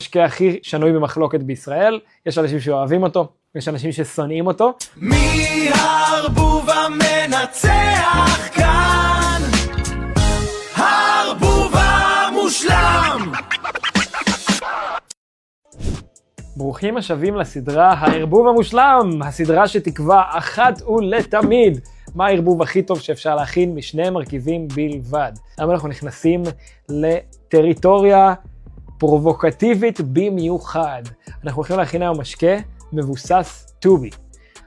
המשקה הכי שנוי במחלוקת בישראל, יש אנשים שאוהבים אותו, יש אנשים ששונאים אותו. מי הערבוב המנצח כאן? הערבוב המושלם! ברוכים השבים לסדרה הערבוב המושלם, הסדרה שתקבע אחת ולתמיד מה הערבוב הכי טוב שאפשר להכין משני מרכיבים בלבד. היום אנחנו נכנסים לטריטוריה פרובוקטיבית במיוחד. אנחנו הולכים להכין היום משקה מבוסס טובי.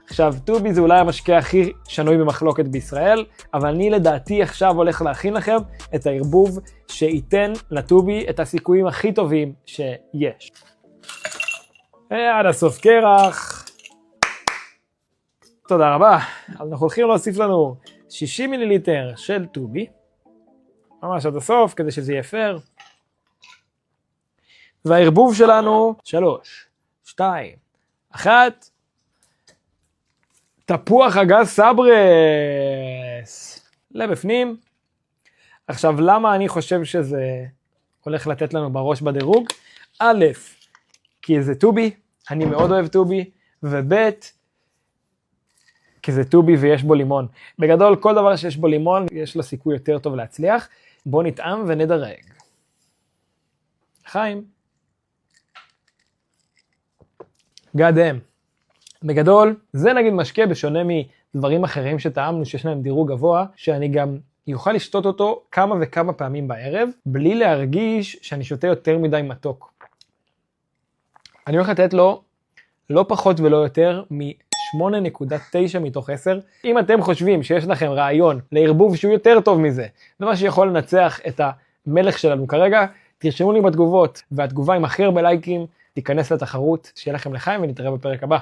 עכשיו, טובי זה אולי המשקה הכי שנוי במחלוקת בישראל, אבל אני לדעתי עכשיו הולך להכין לכם את הערבוב שייתן לטובי את הסיכויים הכי טובים שיש. עד הסוף קרח. תודה רבה. אנחנו הולכים להוסיף לנו 60 מיליליטר של טובי. ממש עד הסוף, כדי שזה יהיה פייר. והערבוב שלנו, 3, 2, 1. תפוח אגס סברס. לבפנים. עכשיו, למה אני חושב שזה הולך לתת לנו בראש בדירוג? א', כי זה טובי, אני מאוד אוהב טובי, וב' כי זה טובי ויש בו לימון. בגדול, כל דבר שיש בו לימון, יש לו סיכוי יותר טוב להצליח. בואו נטעם ונדרג. חיים. גאדם. בגדול, זה נגיד משקה בשונה מדברים אחרים שטעמנו שיש להם דירוג גבוה, שאני גם יוכל לשתות אותו כמה וכמה פעמים בערב, בלי להרגיש שאני שותה יותר מדי מתוק. אני הולך לתת לו לא פחות ולא יותר מ-8.9 מתוך 10. אם אתם חושבים שיש לכם רעיון לערבוב שהוא יותר טוב מזה, ומה שיכול לנצח את המלך שלנו כרגע, תרשמו לי בתגובות, והתגובה עם הכי הרבה לייקים תיכנס לתחרות. שיהיה לכם לחיים ונתראה בפרק הבא.